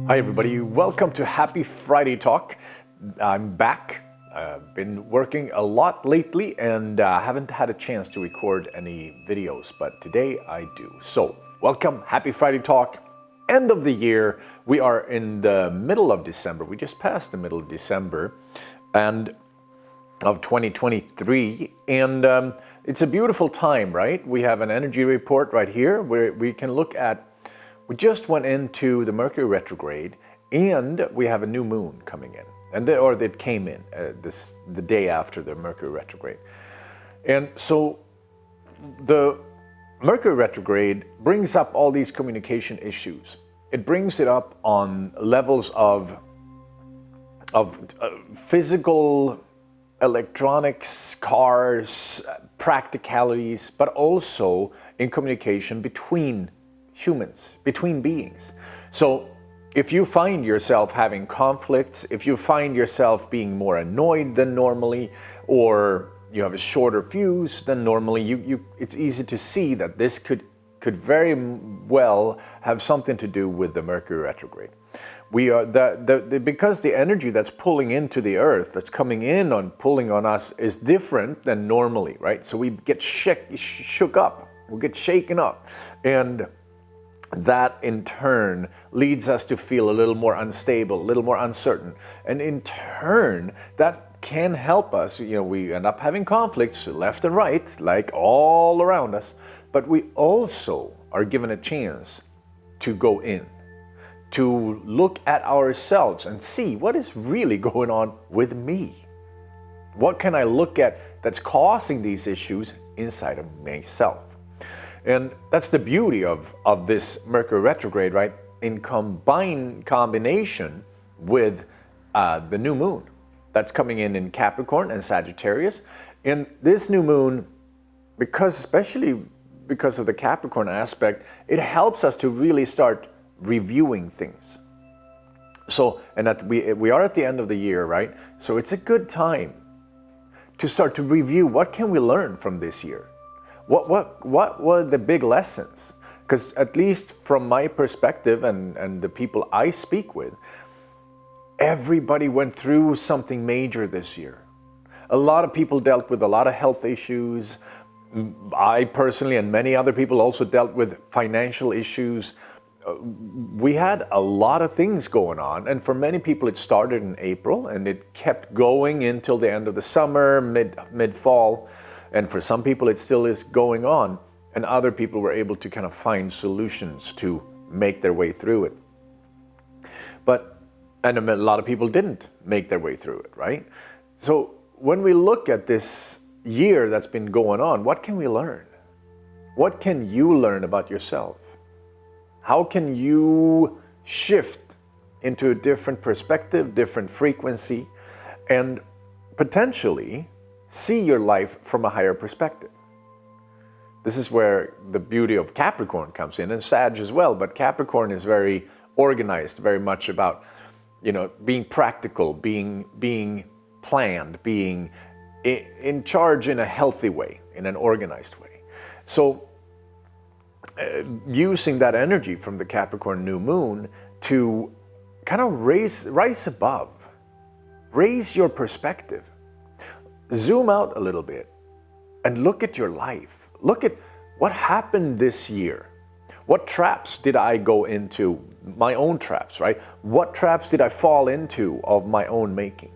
Hi everybody, welcome to Happy Friday Talk. I'm back. I've been working a lot lately and haven't had a chance to record any videos, but today I do. So, welcome, Happy Friday Talk. End of the year. We are in the middle of December. We just passed the middle of December and of 2023, and it's a beautiful time, right? We have an energy report right here where we can look at. We just went into the Mercury retrograde, and we have a new moon coming in, and it came in the day after the Mercury retrograde. And so the Mercury retrograde brings up all these communication issues. It brings it up on levels of physical, electronics, cars, practicalities, but also in communication between humans, between beings. So if you find yourself having conflicts, if you find yourself being more annoyed than normally, or you have a shorter fuse than normally, it's easy to see that this could very well have something to do with the Mercury retrograde. We are because the energy that's pulling into the earth, that's coming in on pulling on us, is different than normally, right? So we get shook up, we get shaken up, and that in turn leads us to feel a little more unstable, a little more uncertain. And in turn, that can help us. We end up having conflicts left and right, like all around us. But we also are given a chance to go in, to look at ourselves and see what is really going on with me. What can I look at that's causing these issues inside of myself? And that's the beauty of this Mercury retrograde, right? In combination with the new moon that's coming in Capricorn and Sagittarius. And this new moon, especially because of the Capricorn aspect, it helps us to really start reviewing things. So, and we are at the end of the year, right? So it's a good time to start to review what can we learn from this year. What were the big lessons? Because at least from my perspective and the people I speak with, everybody went through something major this year. A lot of people dealt with a lot of health issues. I personally and many other people also dealt with financial issues. We had a lot of things going on, and for many people it started in April and it kept going until the end of the summer, mid-fall. And for some people it still is going on, and other people were able to kind of find solutions to make their way through it. And a lot of people didn't make their way through it, right? So when we look at this year that's been going on, what can we learn? What can you learn about yourself? How can you shift into a different perspective, different frequency, and potentially see your life from a higher perspective? This is where the beauty of Capricorn comes in, and Sag as well, but Capricorn is very organized, very much about, being practical, being planned, being in charge in a healthy way, in an organized way. So using that energy from the Capricorn new moon to kind of rise above, raise your perspective. Zoom out a little bit and look at your life. Look at what happened this year. What traps did I go into? My own traps, right? What traps did I fall into of my own making?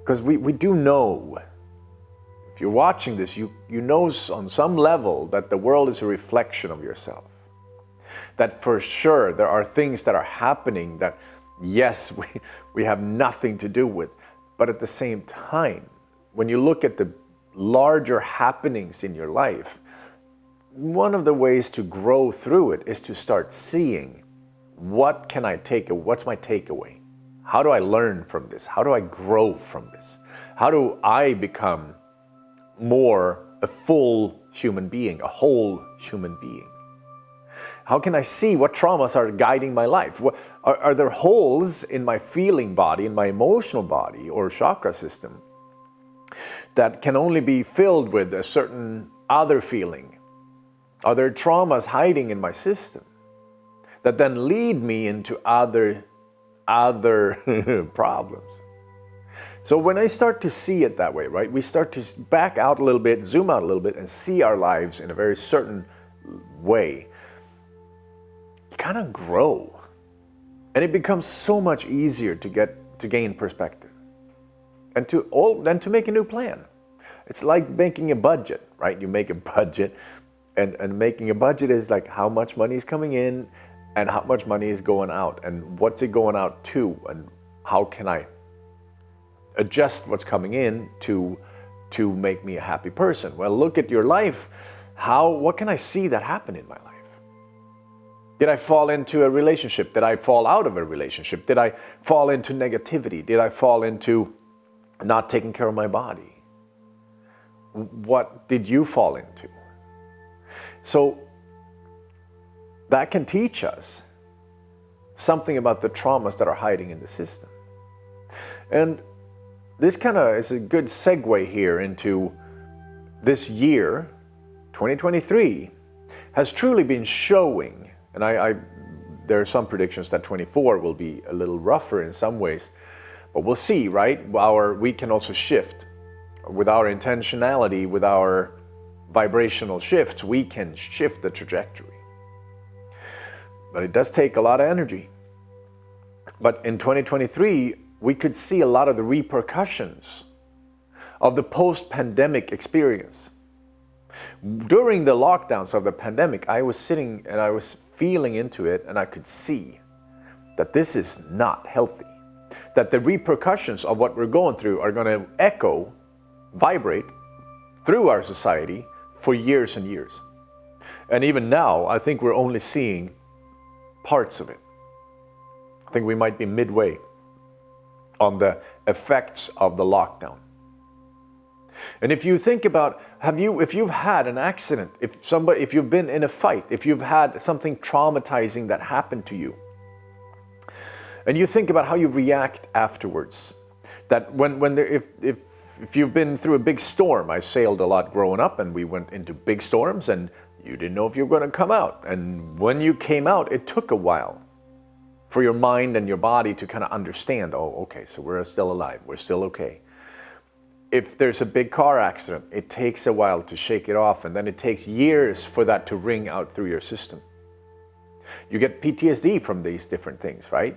Because we do know, if you're watching this, you know on some level that the world is a reflection of yourself. That for sure there are things that are happening that, yes, we have nothing to do with. But at the same time, when you look at the larger happenings in your life, one of the ways to grow through it is to start seeing what's my takeaway? How do I learn from this? How do I grow from this? How do I become more a full human being, a whole human being? How can I see what traumas are guiding my life? Are there holes in my feeling body, in my emotional body or chakra system that can only be filled with a certain other feeling? Are there traumas hiding in my system that then lead me into other problems. So when I start to see it that way, right, we start to back out a little bit, zoom out a little bit, and see our lives in a very certain way, you kind of grow. And it becomes so much easier to gain perspective and to make a new plan. It's like making a budget, right? You make a budget, and making a budget is like how much money is coming in and how much money is going out, and what's it going out to, and how can I adjust what's coming in to make me a happy person. Well, look at your life. What can I see that happened in my life? Did I fall into a relationship? Did I fall out of a relationship? Did I fall into negativity? Did I fall into not taking care of my body? What did you fall into? So that can teach us something about the traumas that are hiding in the system. And this kind of is a good segue here into this year, 2023, has truly been showing, and there are some predictions that 24 will be a little rougher in some ways, but we'll see, right? We can also shift. With our intentionality, with our vibrational shifts, we can shift the trajectory. But it does take a lot of energy. But in 2023, we could see a lot of the repercussions of the post-pandemic experience. During the lockdowns of the pandemic, I was sitting and I was feeling into it, and I could see that this is not healthy. That the repercussions of what we're going through are going to echo, vibrate through our society for years and years. And even now, I think we're only seeing parts of it. I think we might be midway on the effects of the lockdown. And if you think about, if you've had an accident, if you've been in a fight, if you've had something traumatizing that happened to you, and you think about how you react afterwards, that if you've been through a big storm, I sailed a lot growing up, and we went into big storms, and you didn't know if you were going to come out. And when you came out, it took a while for your mind and your body to kind of understand, oh, okay, so we're still alive, we're still okay. If there's a big car accident, it takes a while to shake it off, and then it takes years for that to ring out through your system. You get PTSD from these different things, right?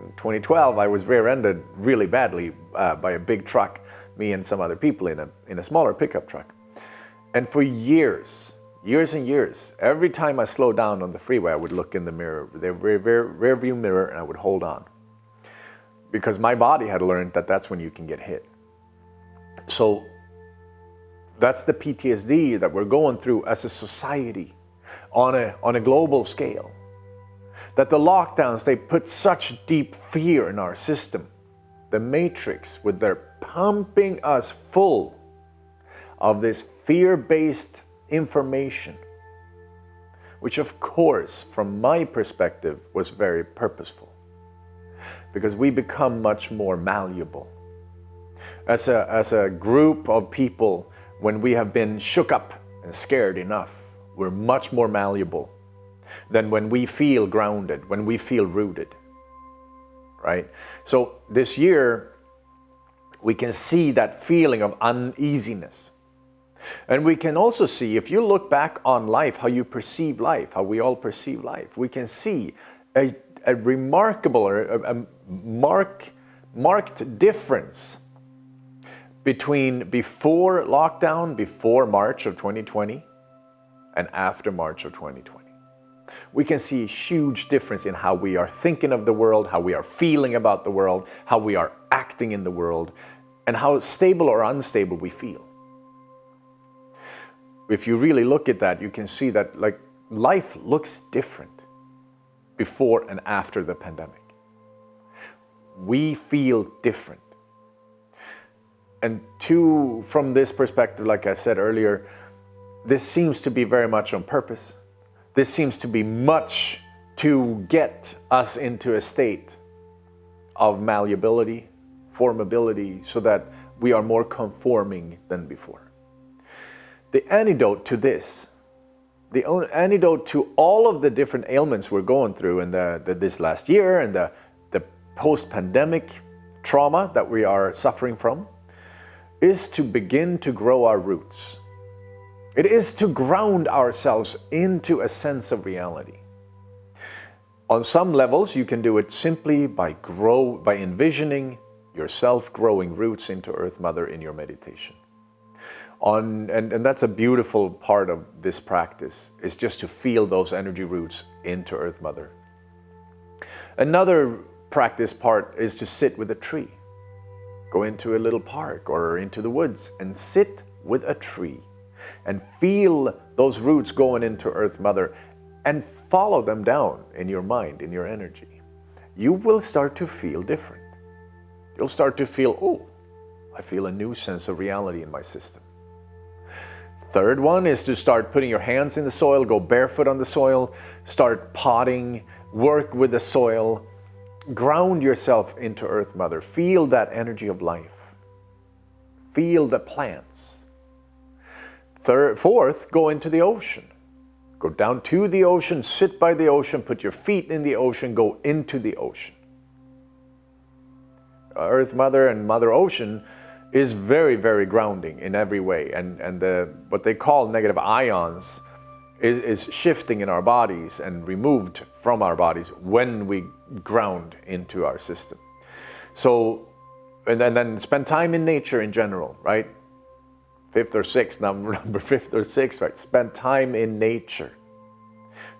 In 2012, I was rear-ended really badly by a big truck, me and some other people in a smaller pickup truck. And for years and years, every time I slowed down on the freeway, I would look in the mirror, the rear view mirror, and I would hold on. Because my body had learned that that's when you can get hit. So that's the PTSD that we're going through as a society on a global scale. That the lockdowns, they put such deep fear in our system. The Matrix, with their pumping us full of this fear-based information, which of course, from my perspective, was very purposeful, because we become much more malleable. As a group of people, when we have been shook up and scared enough, we're much more malleable than when we feel grounded, when we feel rooted, right? So this year, we can see that feeling of uneasiness. And we can also see, if you look back on life, how you perceive life, how we all perceive life, we can see a remarkable or a marked difference between before lockdown, before March of 2020, and after March of 2020. We can see a huge difference in how we are thinking of the world, how we are feeling about the world, how we are acting in the world, and how stable or unstable we feel. If you really look at that, you can see that like life looks different before and after the pandemic. We feel different. And from this perspective, like I said earlier, this seems to be very much on purpose. This seems to be much to get us into a state of malleability, formability, so that we are more conforming than before. The antidote to this the antidote to all of the different ailments we're going through in this last year and the post-pandemic trauma that we are suffering from is to begin to grow our roots. It is to ground ourselves into a sense of reality. On some levels, you can do it simply by envisioning yourself growing roots into Earth Mother in your meditation. And that's a beautiful part of this practice, is just to feel those energy roots into Earth Mother. Another practice part is to sit with a tree. Go into a little park or into the woods and sit with a tree and feel those roots going into Earth Mother and follow them down in your mind, in your energy. You will start to feel different. You'll start to feel, oh, I feel a new sense of reality in my system. Third one is to start putting your hands in the soil, go barefoot on the soil, start potting, work with the soil, ground yourself into Earth Mother, feel that energy of life, feel the plants. Fourth, go into the ocean. Go down to the ocean, sit by the ocean, put your feet in the ocean, go into the ocean. Earth Mother and Mother Ocean is very, very grounding in every way. And what they call negative ions is shifting in our bodies and removed from our bodies when we ground into our system. So, and then spend time in nature in general, right? Fifth or sixth, number fifth or sixth, right? Spend time in nature.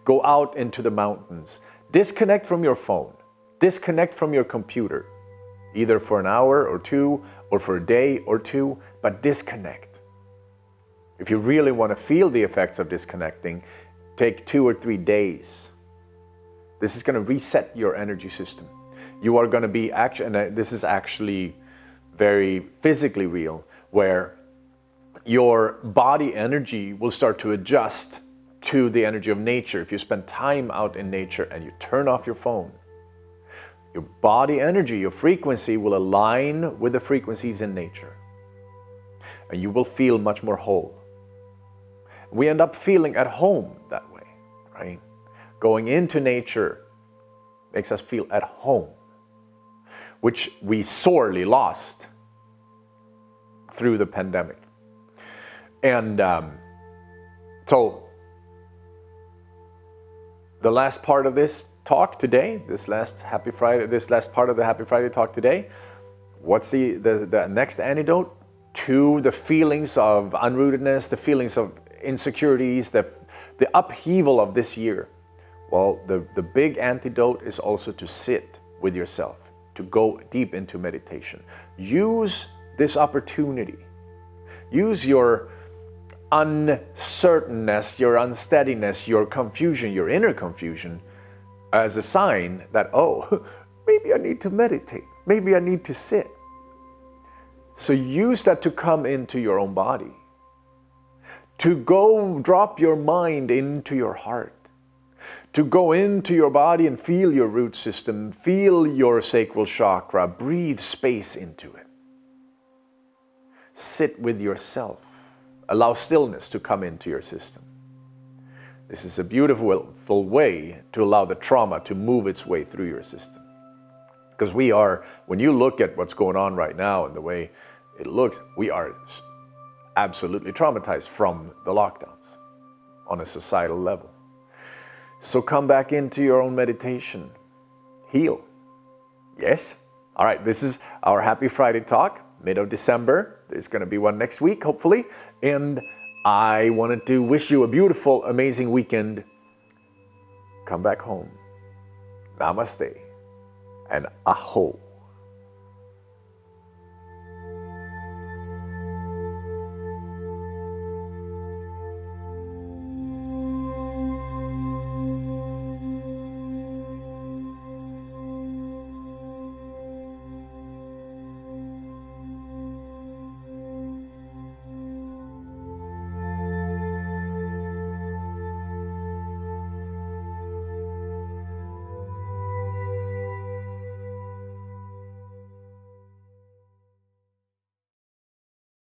Go out into the mountains. Disconnect from your phone. Disconnect from your computer. Either for an hour or two, or for a day or two, but disconnect. If you really want to feel the effects of disconnecting, take 2 or 3 days. This is going to reset your energy system. You are going to be and this is actually very physically real, where your body energy will start to adjust to the energy of nature. If you spend time out in nature and you turn off your phone, your body energy, your frequency will align with the frequencies in nature. And you will feel much more whole. We end up feeling at home that way, right? Going into nature makes us feel at home, which we sorely lost through the pandemic. And so the last part of this talk today, this last part of the Happy Friday talk today, what's the next antidote to the feelings of unrootedness, the feelings of insecurities, the upheaval of this year? Well, the big antidote is also to sit with yourself, to go deep into meditation. Use this opportunity. Use your uncertainness, your unsteadiness, your confusion, your inner confusion, as a sign that, oh, maybe I need to meditate. Maybe I need to sit. So use that to come into your own body. To go drop your mind into your heart. To go into your body and feel your root system, feel your sacral chakra, breathe space into it. Sit with yourself. Allow stillness to come into your system. This is a beautiful way to allow the trauma to move its way through your system. Because when you look at what's going on right now and the way it looks, we are absolutely traumatized from the lockdowns on a societal level. So come back into your own meditation. Heal. Yes? All right, this is our Happy Friday talk, mid of December. There's going to be one next week, hopefully. And I wanted to wish you a beautiful, amazing weekend. Come back home. Namaste and aho.